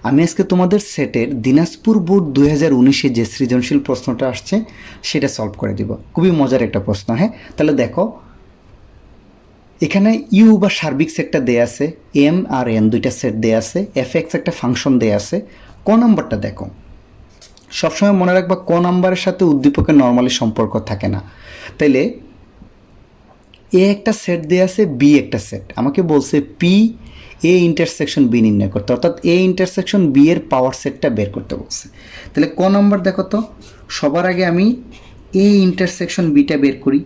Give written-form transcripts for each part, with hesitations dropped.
আমি আজকে তোমাদের সেটের দিনাজপুর বোর্ড 2019-এ যে সৃজনশীল প্রশ্নটা আসছে সেটা সলভ করে দিব। খুবই মজার একটা প্রশ্ন। হ্যাঁ, তাহলে দেখো এখানে ইউ বা সার্বিক সেটটা দেয়া আছে, এম আর এন দুইটা সেট দেয়া আছে, এফ এক্স একটা ফাংশন দেয়া আছে। ক নাম্বারটা দেখো, সবসময় মনে রাখবা ক নাম্বারের সাথে উদ্দীপকের নর্মালি সম্পর্ক থাকে না। তাইলে এ একটা সেট দেয়া আছে, বি একটা সেট, আমাকে বলছে পি এ ইন্টারসেকশন বি নির্ণয় করতে, অর্থাৎ এ ইন্টারসেকশন বি এর পাওয়ার সেটটা বের করতে বলছে। তাহলে ক নম্বর দেখো তো, সবার আগে আমি এ ইন্টারসেকশন বিটা বের করি।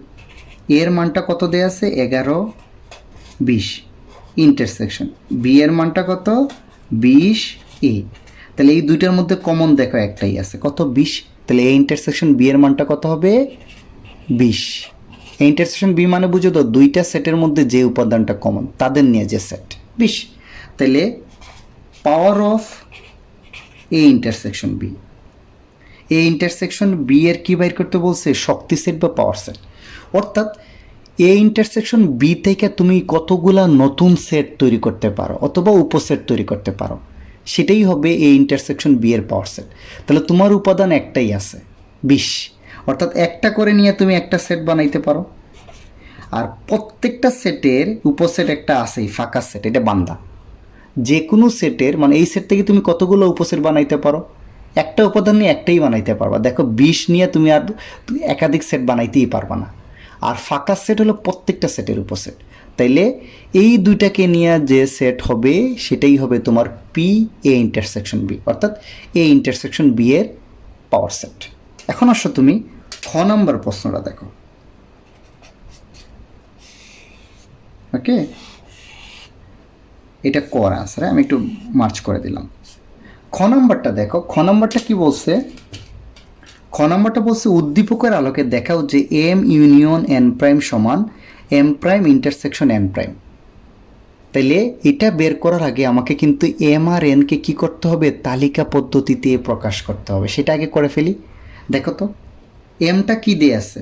এর মানটা কত দেয়া আছে? 11, 20। ইন্টারসেকশন বি এর মানটা কত? 20 এ। তাহলে এই দুইটার মধ্যে কমন দেখো একটাই আছে, কত? 20। তাহলে এ ইন্টারসেকশন বি এর মানটা কত হবে? 20। ইন্টারসেকশন বি মানে বুঝো তো, দুইটা সেটের মধ্যে যে উপাদানটা কমন তাদের নিয়ে যে সেট 20। তাহলে power of A intersection B, A intersection B এর কি বাইর করতে বলছে? শক্তি সেট বা পাওয়ার সেট। অর্থাৎ এ ইন্টারসেকশন বি থেকে তুমি কতগুলা নতুন সেট তৈরি করতে পারো অথবা উপসেট তৈরি করতে পারো, সেটাই হবে এ ইন্টারসেকশন বি এর পাওয়ার সেট। তাহলে তোমার উপাদান একটাই আছে, 20। অর্থাৎ একটা করে নিয়ে তুমি একটা সেট বানাইতে পারো। আর প্রত্যেকটা সেটের উপসেট একটা আছেই, ফাঁকা সেট, এটা বান্দা। যে কোনো সেটের মানে এই সেট থেকে তুমি কতগুলো উপসেট বানাইতে পারো? একটা উপাদান নিয়ে একটাই বানাইতে পারবা। দেখো 20 নিয়ে তুমি আর একাধিক সেট বানাইতেই পারবা না। আর ফাঁকা সেট হলো প্রত্যেকটা সেটের উপসেট। তাইলে এই দুইটাকে নিয়ে যে সেট হবে সেটাই হবে তোমার পি এ ইন্টারসেকশন বি, অর্থাৎ এ ইন্টারসেকশন বি এর পাওয়ার সেট। এখন আসো তুমি খ নম্বর প্রশ্নটা দেখো। ওকে, এটা কর আনসার, আমি একটু মার্চ করে দিলাম। খ নম্বরটা দেখো, খ নম্বরটা কি বলছে? খ নম্বরটা বলছে উদ্দীপকের আলোকে দেখাও যে এম ইউনিয়ন এন প্রাইম সমান M prime intersection N prime. তাইলে এটা বের করার আগে আমাকে কিন্তু এম আর এনকে কী করতে হবে? তালিকা পদ্ধতিতে প্রকাশ করতে হবে। সেটা আগে করে ফেলি। দেখো তো এমটা কি দিয়ে আছে?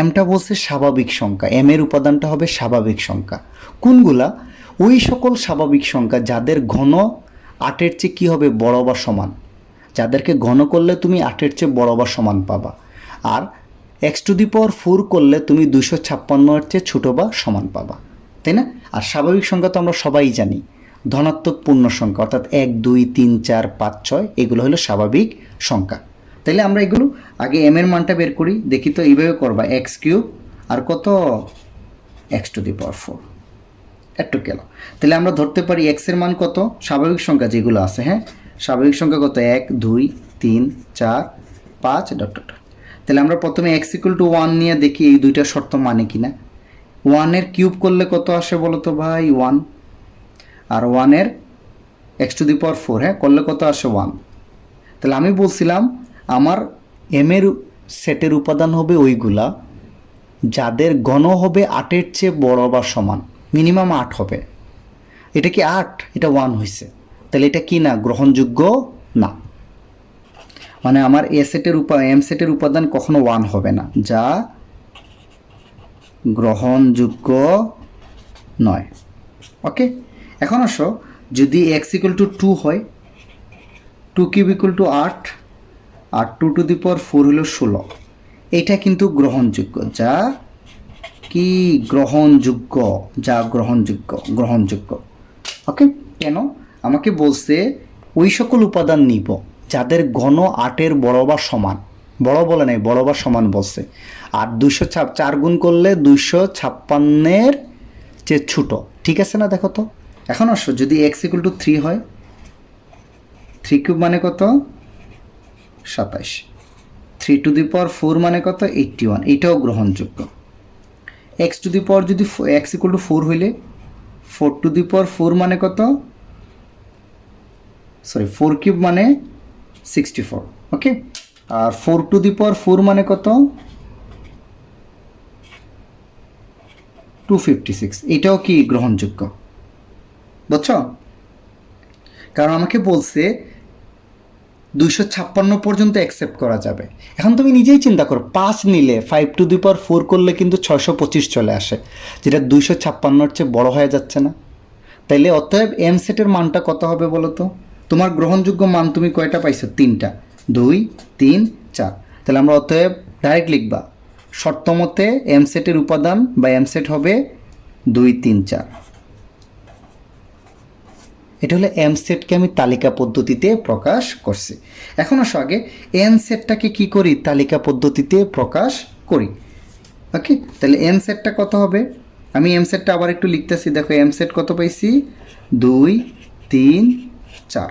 এমটা বলছে স্বাভাবিক সংখ্যা, এম এর উপাদানটা হবে স্বাভাবিক সংখ্যা। কোনগুলা? ওই সকল স্বাভাবিক সংখ্যা যাদের ঘন 8-এর চেয়ে কী হবে? বড় বা সমান। যাদেরকে ঘন করলে তুমি 8-এর চেয়ে বড় বা সমান পাবা। আর x⁴ করলে তুমি 256-এর চেয়ে ছোটো বা সমান পাবা, তাই না? আর স্বাভাবিক সংখ্যা তো আমরা সবাই জানি, ধনাত্মক পূর্ণ সংখ্যা, অর্থাৎ 1, 2, 3, 4, 5, 6 এগুলো হলো স্বাভাবিক সংখ্যা। তাইলে আমরা এগুলো আগে এম এর মানটা বের করি। দেখি তো, এইভাবে করবা, x³ আর কত? x⁴ একটু গেল। তাহলে আমরা ধরতে পারি এক্স এর মান কত? স্বাভাবিক সংখ্যা যেগুলো আছে, হ্যাঁ, স্বাভাবিক সংখ্যা কত? 1, 2, 3, 4, 5 ডট ডট। তাহলে আমরা প্রথমে x=1 নিয়ে দেখি এই দুইটা শর্ত মানে কিনা। 1-এর কিউব করলে কত আসে বলো তো ভাই? 1। আর 1-এর x⁴, হ্যাঁ, করলে কত আসে? 1। তাহলে আমি বলছিলাম আমার এম এর সেটের উপাদান হবে ওইগুলা যাদের ঘন হবে 8-এর চেয়ে বড় বা সমান, মিনিমাম 8 হবে। এটা কি 8? এটা 1 হয়েছে। তাহলে এটা কি না? গ্রহণযোগ্য না। মানে আমার এম সেটের উপাদান কখনো 1 হবে না, যা গ্রহণযোগ্য নয়। ওকে, এখন আসো, যদি x=2 হয়, 2³ 8 আর 2⁴ হলো 16, এটা কিন্তু গ্রহণযোগ্য, যা কি? গ্রহণযোগ্য, যা গ্রহণযোগ্য। ওকে, কেন? আমাকে বলছে ওই সকল উপাদান নিব যাদের ঘন 8-এর বড় বা সমান, বড় বলে নাই, বড় বা সমান বলছে। আর 4 গুণ করলে 256-এর চেয়ে ছোটো, ঠিক আছে না? দেখো তো, এখন আসো, যদি x=3 হয়, 3³ মানে কত? 27। 3⁴ মানে কত? 81, এটাও গ্রহণযোগ্য। x⁴ যদি x=4 হইলে 4⁴ মানে কত? 4³ মানে 64। ওকে, আর 4⁴ মানে কত? 256, এটাও কি? গ্রহণযোগ্য। বুঝছো? কারণ আমাকে বলছে 256 পর্যন্ত অ্যাকসেপ্ট করা যাবে। এখন তুমি নিজেই চিন্তা করো, 5 নিলে 5⁴ করলে কিন্তু 625 চলে আসে, যেটা 256-এর চেয়ে বড় হয়ে যাচ্ছে না? তাইলে অতএব এম সেটের মানটা কত হবে বলো তো? তোমার গ্রহণযোগ্য মান তুমি কয়টা পাইছো? 3টা, 2 3 4। তাহলে আমরা অতএব ডাইরেক্ট লিখবা শর্ত মতে এম সেটের উপাদান বা এম সেট হবে 2 3 4। এটা হলো এম সেটকে আমি তালিকা পদ্ধতিতে প্রকাশ করছি। এখন আসো আগে এন সেটটাকে কি করি? তালিকা পদ্ধতিতে প্রকাশ করি। ওকে, তাহলে এন সেটটা কত হবে? আমি এম সেটটা আবার একটু লিখতেছি। দেখো এম সেট কত পাইছি? 2 3 4।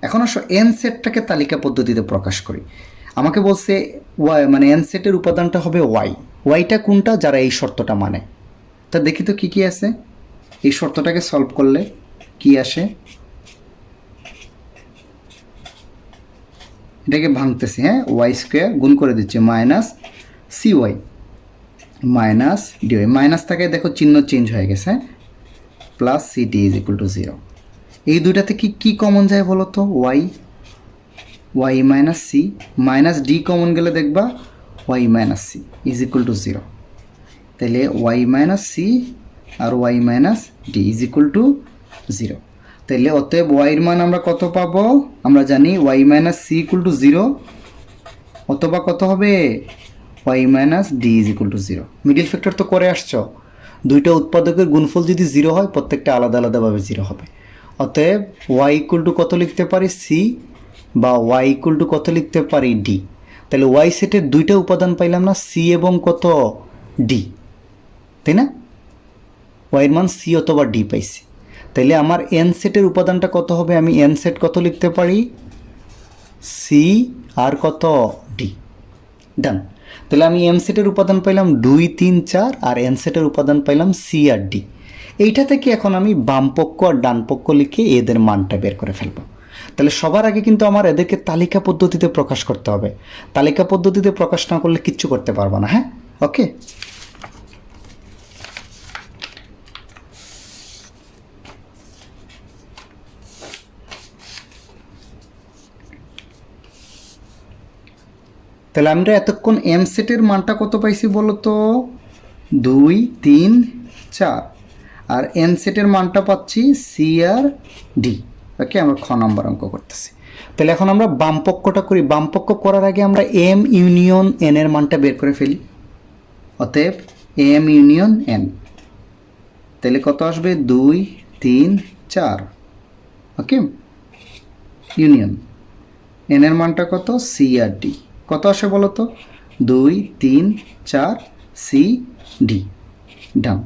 এখন আসো এন সেটটাকে তালিকা পদ্ধতিতে প্রকাশ করি। আমাকে বলছে ওয়াই, মানে এন সেটের উপাদানটা হবে ওয়াই। ওয়াইটা কোনটা? যারা এই শর্তটা মানে। তা দেখি তো কী কী আছে। এই শর্তটাকে সলভ করলে কি আসে? এটাকে ভাঙতেছি, হ্যাঁ, ওয়াই স্কোয়ার গুণ করে দিচ্ছি minus C Y minus D Y. Minus থাকে দেখো চিহ্ন চেঞ্জ হয়ে গেছে, plus C D is equal to 0। এই দুইটাতে কি কমন যায় বলো তো? Y, Y minus C, minus D common গেলে দেখবা Y minus C is equal to 0। তাহলে ওয়াই মাইনাস সি আর Y minus D is equal to 0। তাহলে অতএব ওয়াইয়ের মান আমরা কত পাবো? আমরা জানি Y minus C equal to 0, অথবা কত হবে? Y minus D is equal to 0। Middle factor তো করে আসছো, দুইটা উৎপাদকের গুণফল যদি 0 হয় প্রত্যেকটা আলাদা আলাদাভাবে 0 হবে। অতএব ওয়াই ইকুয়াল টু কত লিখতে পারি? সি, বা ওয়াই ইকুয়াল টু কত লিখতে পারি? ডি। তাহলে ওয়াই সেটের দুইটা উপাদান পাইলাম না, সি এবং কত? ডি, তাই না? ওয়াইয়ের মান সি অথবা ডি পাইছি। তাইলে আমার এন সেটের উপাদানটা কত হবে? আমি এন সেট কত লিখতে পারি? সি আর কত? ডি। ডান। তাহলে আমি এম সেটের উপাদান পাইলাম 2 3 4, আর এন সেটের উপাদান পাইলাম সি আর ডি। এইটা থেকে এখন আমি বাম পক্ষ আর ডান পক্ষ লিখে এদের মানটা বের করে ফেলবো। তাহলে সবার আগে কিন্তু আমার এদেরকে তালিকা পদ্ধতিতে প্রকাশ করতে হবে। তালিকা পদ্ধতিতে প্রকাশ না করলে কিচ্ছু করতে পারবো না। হ্যাঁ, ওকে। তাহলে আমরা এতক্ষণ এম সেটের মানটা কত পাইছি বলো তো? 2 3 4। আর এন সেটের মানটা পাচ্ছি সি আর ডি। ওকে, আমরা খ নম্বর অঙ্ক করতেছি। তাহলে এখন আমরা বাম পক্ষটা করি। বাম পক্ষ করার আগে আমরা এম ইউনিয়ন এন এর মানটা বের করে ফেলি। অতএব এম ইউনিয়ন এন, তাহলে কত আসবে? 2 3 4। ওকে, ইউনিয়ন এন এর মানটা কত? সি আর ডি। কত আসে বলো তো? 2 3 4 সি ডি। ডান।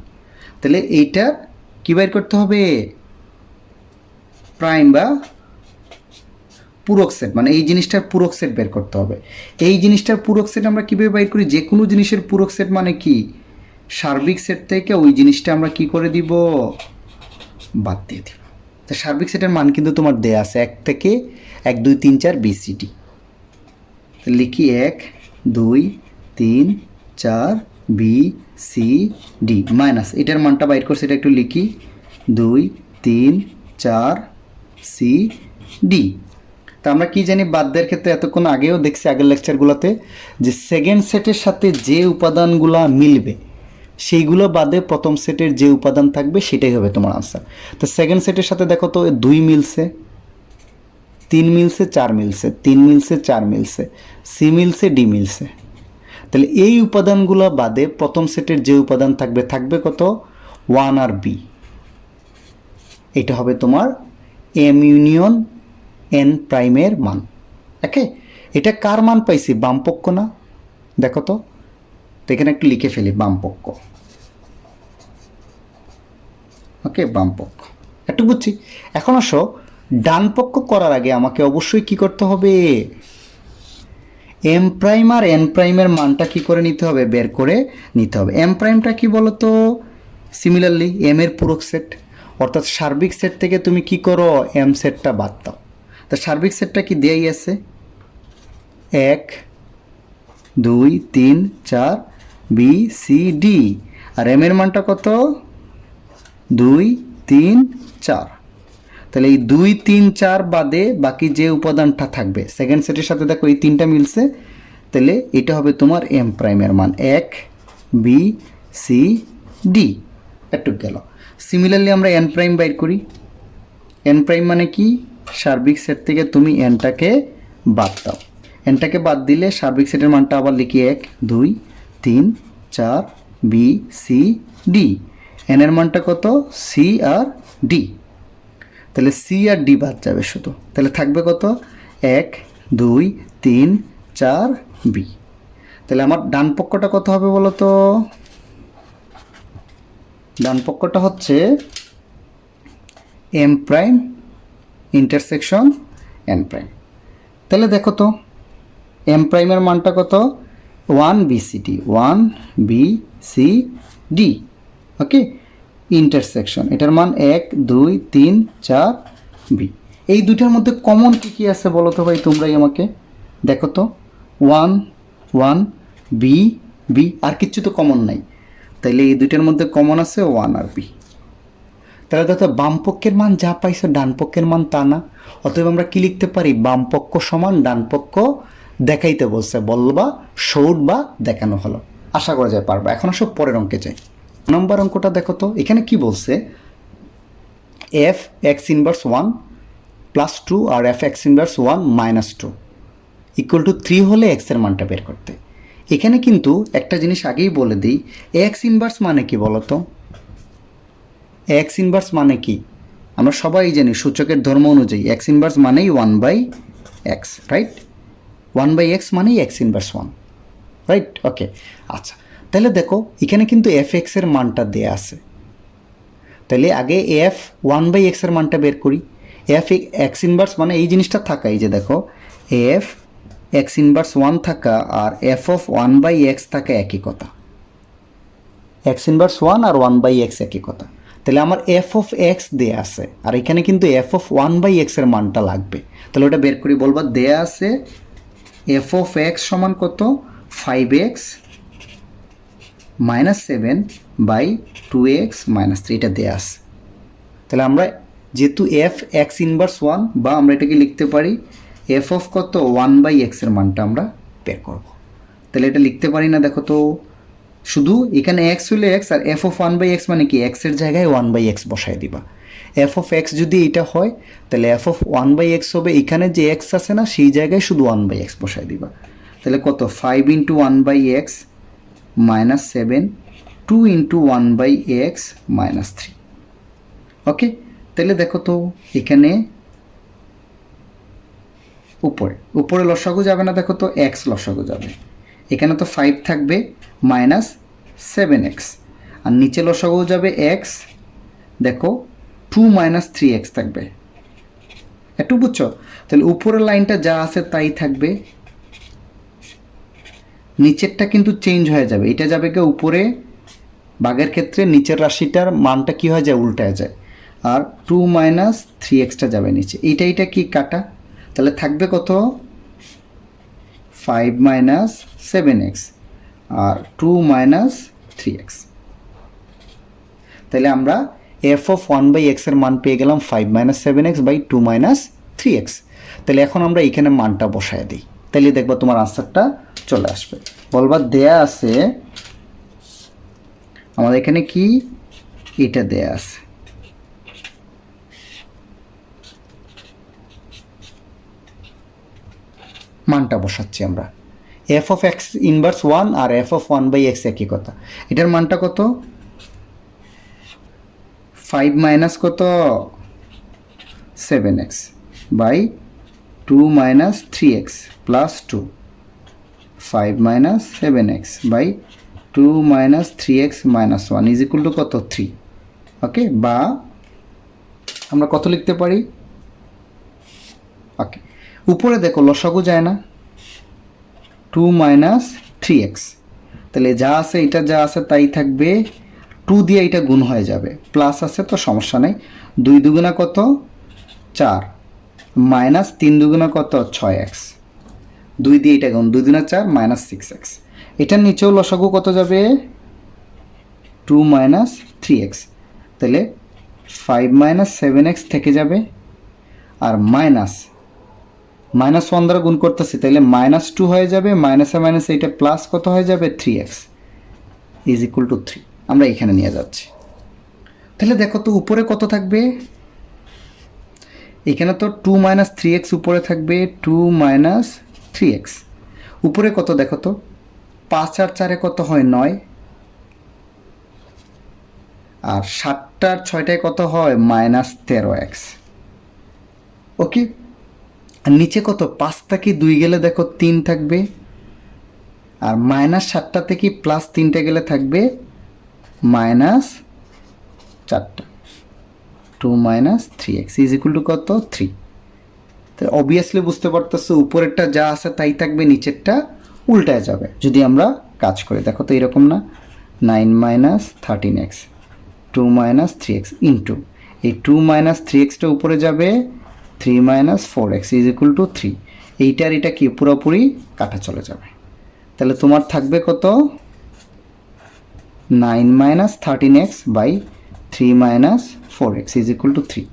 তাহলে এইটার কি বের করতে হবে? প্রাইম বা পূরক সেট, মানে এই জিনিসটার পূরক সেট বের করতে হবে। এই জিনিসটার পূরক সেট আমরা কীভাবে বের করি? যে কোনো জিনিসের পূরক সেট মানে কি? সার্বিক সেট থেকে ওই জিনিসটা আমরা কি করে দিব? বাদ দিয়ে দিব। তা সার্বিক সেটের মান কিন্তু তোমার দেয়া আছে 1 থেকে 1 2 3 4 BCD। লিখি 1 2 3 4 BCD মাইনাস এটার মানটা বাইর করছে, এটা একটু লিখি 2 3 4 CD। তা আমরা কি জানি বাদ্যের ক্ষেত্রে? এতক্ষণ আগেও দেখছি আগের লেকচারগুলোতে, যে সেকেন্ড সেটের সাথে যে উপাদানগুলো মিলবে সেইগুলো বাদে প্রথম সেটের যে উপাদান থাকবে সেটাই হবে তোমার আনসার। তো সেকেন্ড সেটের সাথে দেখো তো 2 মিলছে, 3 মিলছে, 4 মিলছে, 3 মিলছে, 4 মিলছে, সি মিলছে, ডি মিলছে। তাহলে এই উপাদানগুলো বাদে প্রথম সেটের যে উপাদান থাকবে থাকবে কত? 1 আর বি। এটা হবে তোমার এম ইউনিয়ন এন প্রাইমের মান। ওকে, এটা কার মান পাইছি? বামপক্ষ না? দেখো তো, এখানে একটু লিখে ফেলি বামপক্ষ। ওকে, বামপক্ষ একটু বুঝছি। এখন আসো ডান পক্ষ করার আগে আমাকে অবশ্যই কি করতে হবে? এম প্রাইম আর এন প্রাইমের মানটা কি করে নিতে হবে? বের করে নিতে হবে। এম প্রাইমটা কি বলো তো? সিমিলারলি এম এর পূরক সেট, অর্থাৎ সার্বিক সেট থেকে তুমি কি করো? এম সেটটা বাদ দাও। তা সার্বিক সেটটা কি দেয়াই আছে? 1 2 3 4 BCD। আর এম এর মানটা কত? 2 3 4। তাহলে এই 2 3 4 বাদে বাকি যে উপাদানটা থাকবে সেকেন্ড সেটের সাথে দেখো এই তিনটা মিলছে, তাহলে এটা হবে তোমার এম প্রাইমের মান 1 BCD। একটু গেল। সিমিলারলি আমরা এন প্রাইম বাইর করি। এন প্রাইম মানে কি? সার্বিক সেট থেকে তুমি এনটাকে বাদ দাও, এনটাকে বাদ দিলে সার্বিক সেটের মানটা আবার লিখি 1 2 3 4 বি সি ডি। এনের মানটা কত? সি আর ডি। তাহলে সি আর ডি বাদ যাবে শুধু, তাহলে থাকবে কত? 1 2 3 4 বি। তাহলে আমার ডান পক্ষটা কত হবে বলো তো? ডান পক্ষটা হচ্ছে M prime intersection N prime. তাহলে দেখো তো এম প্রাইমের মানটা কত? 1 B C D, 1 B C D. Okay, intersection এটার মান 1 2 3 4 বি। এই দুটার মধ্যে কমন কী কী আছে বলো তো ভাই তোমরাই আমাকে দেখো তো। 1 1 বি বি, আর কিচ্ছু তো কমন নাই। তাইলে এই দুইটার মধ্যে কমন আছে 1 আর বি। তাহলে দেখো বাম পক্ষের মান যা পাইছো ডান পক্ষের মান তা না। অতএব আমরা কি লিখতে পারি? বাম পক্ষ সমান ডান পক্ষ দেখাইতে বলছে, বলবা শোড বা দেখানো হলো। আশা করা যায় পারবা। এখন আসো পরের অঙ্কে যাই। নম্বর অঙ্কটা দেখো তো, এখানে কি বলছে? এফ এক্স ইনভার্স 1 প্লাস 2 আর F X inverse 1 minus 2 equal to 3 হলে এক্সের মানটা বের করতে। এখানে কিন্তু একটা জিনিস আগেই বলে দিই, এক্স ইনভার্স মানে কি বলো তো? এক্স ইনভার্স মানে কি আমরা সবাই জানি, সূচকের ধর্ম অনুযায়ী এক্স ইনভার্স মানেই 1/x, রাইট? 1/x মানেই এক্স ইনভার্স 1, রাইট? ওকে, আচ্ছা। তাহলে দেখো এখানে কিন্তু এফ এক্সের মানটা দেয়া আছে। তাহলে আগে এফ 1/x এর মানটা বের করি। এফ এক্স ইনভার্স মানে এই জিনিসটা থাকা, এই যে দেখো এফ এক্স ইনভার্স 1 থাকা আর এফ অফ 1/x থাকা একই কথা। এক্স ইনভার্স 1 আর 1/x একই কথা। তাহলে আমার এফ অফ এক্স দেয়া আছে, আর এখানে কিন্তু এফ অফ 1/x এর মানটা লাগবে। তাহলে ওটা বের করি, বলবা দেয়া আছে এফ অফ এক্স সমান কত? 5x মাইনাস 7/2x মাইনাস 3, এটা দেয়া আছে। তাহলে আমরা যেহেতু এফ এক্স ইনভার্স 1, বা আমরা এটাকে লিখতে পারি এফ অফ কত? 1/x এর মানটা আমরা বের করব। তাহলে এটা লিখতে পারি না? দেখো তো, শুধু এখানে এক্স হলে x, R F of 1/x মানে কি? এক্সের জায়গায় 1/x বসাই দিবা। এফ অফ এক্স যদি এটা হয় তাহলে এফ অফ 1/x হবে, এখানে যে এক্স আছে না সেই জায়গায় শুধু 1/x বসাই দিবা। তাহলে কত? 5 into 1/x minus 7, 2 into 1/x minus 3। ওকে, তাহলে দেখো তো এখানে উপরে লসাগু যাবে না, দেখো তো এক্স লসাগু যাবে। এখানে তো 5 থাকবে মাইনাস 7x, আর নিচে লসাগু যাবে এক্স, দেখো 2 মাইনাস 3x থাকবে। একটু বুঝছো? তাহলে উপরের লাইনটা যা আছে তাই থাকবে, নিচেরটা কিন্তু চেঞ্জ হয়ে যাবে। এটা যাবে কি উপরে, ভাগের ক্ষেত্রে নিচের রাশিটার মানটা কি হয়ে যায়? উল্টায় যায়। আর 2 মাইনাস 3xটা যাবে নিচে। এইটা কি কাটা? তাহলে থাকবে কত? 5 মাইনাস 7x আর 2 মাইনাস 3x। তাহলে আমরা এফ অফ 1/x এর মান পেয়ে গেলাম 5 minus 7x by 2 minus 3x। তাহলে এখন আমরা এখানে মানটা বসায় দিই, তাহলে দেখবা তোমার আনসারটা চলে আসবে। বলবা দেয়া আছে আমাদের এখানে কি? এটা দেয়া আছে, মানটা বসাচ্ছি আমরা। এফ অফ এক্স ইনভার্স 1 আর এফ অফ 1/x একই কথা। এটার মানটা কত? 5 মাইনাস কত? 7x by 2 minus 3x plus 2, 5 minus 7x by 2 minus 3x minus 1 is equal to কত? 3। ওকে, বা আমরা কত লিখতে পারি? ওকে, উপরে দেখো লসাগু যায় না, 2 মাইনাস 3x। তাহলে যা আছে এটা যা আছে তাই থাকবে, 2 দিয়ে এটা গুণ হয়ে যাবে, প্লাস আছে তো সমস্যা নেই। 2 দুগুণা কত? 4 মাইনাস 3 দুগুণা কত? 6x। 2 দিয়ে এটা গুণ, 2 দুগুণা 4 মাইনাস 6x। এটার নিচেও লসাগু কত যাবে? 2 মাইনাস 3x। তাহলে 5 মাইনাস 7x থেকে যাবে, আর মাইনাস 1 দ্বারা গুণ করতেছি, তাহলে -2 হয়ে যাবে, মাইনাসে মাইনাসে এটা প্লাস কত হয়ে যাবে? 3x is equal to 3। আমরা এখানে নিয়ে যাচ্ছি। তাহলে দেখো তো উপরে কত থাকবে? এখানে তো 2 মাইনাস 3x উপরে থাকবে, 2 মাইনাস 3x উপরে কত দেখো তো, 5 আর 4 কত হয় 9, আর 7 আর 6 কত হয় মাইনাস 13x। ওকে, আর নিচে কত, 5 থেকে 2 গেলে দেখো 3 থাকবে, আর মাইনাস 7টা থেকে প্লাস 3টে গেলে থাকবে মাইনাস 4টা। 2 minus 3x is equal to কত, 3। তো অবভিয়াসলি বুঝতে পারতেছো উপরেরটা যা আছে তাই থাকবে, নিচেরটা উল্টায় যাবে যদি আমরা কাজ করি। দেখো তো এরকম না, 9 minus 13x 2 minus 3x into এই 2 মাইনাস 3xটা উপরে যাবে, 3 minus 4x is equal to 3। এইটার এটা কি পুরোপুরি কাটা চলে যাবে। তাহলে তোমার থাকবে কত, 9 minus 13x by 3 minus 4x is equal to 3।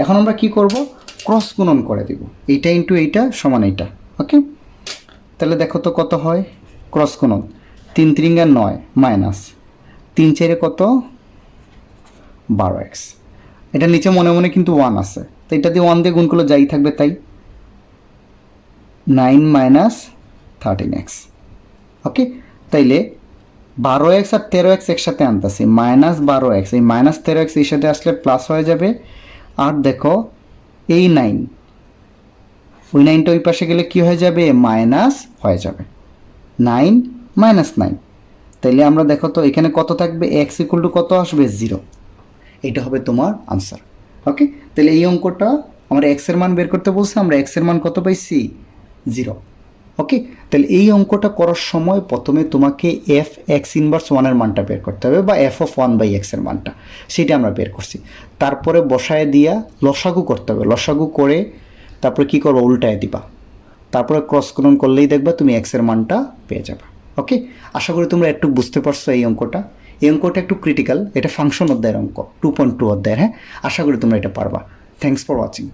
এখন আমরা কি করব, ক্রস গুণন করে দিব, এইটা ইন্টু এইটা সমান এইটা। ওকে, তাহলে দেখো তো কত হয়, ক্রস গুণন 3 3 9 মাইনাস 3 4 কত 12x। এটা নিচে মনে মনে কিন্তু 1 আছে, তো এটা দিয়ে 1 দিয়ে গুণ করলে যাই থাকবে তাই, 9 মাইনাস 13x। ওকে, তাইলে 12x আর 13x একসাথে আনতেছি, মাইনাস 12x, এই মাইনাস 13x এই সাথে আসলে প্লাস হয়ে যাবে। আর দেখো এই 9, ওই 9টা ওই পাশে গেলে কি হয়ে যাবে, মাইনাস হয়ে যাবে, 9 মাইনাস 9। তাইলে আমরা দেখো তো এখানে কত থাকবে, x ইকুয়াল টু কত আসবে, 0। এটা হবে তোমার আনসার। ওকে, তাহলে এই অঙ্কটা আমরা x এর মান বের করতে বলছে, আমরা x এর মান কত পাইছি, 0। ওকে, তাহলে এই অঙ্কটা করার সময় প্রথমে তোমাকে এফ এক্স ইনভার্স 1 এর মানটা বের করতে হবে, বা এফ অফ 1 বাই এক্স এর মানটা, সেটা আমরা বের করছি। তারপরে বসায় দিয়া লসাগু করতে হবে, লসাগু করে তারপরে কি করবো, উল্টায় দিবা, তারপরে ক্রস গুণন করলেই দেখবা তুমি এক্স এর মানটা পেয়ে যাবে। ওকে, আশা করি তোমরা একটু বুঝতে পারছো এই অঙ্কটা। এই অঙ্কটা একটু ক্রিটিক্যাল, এটা ফাংশন অধ্যায়ের অঙ্ক, 2.2 অধ্যায়ের। হ্যাঁ, আশা করি তোমরা এটা পারবা। Thanks for watching.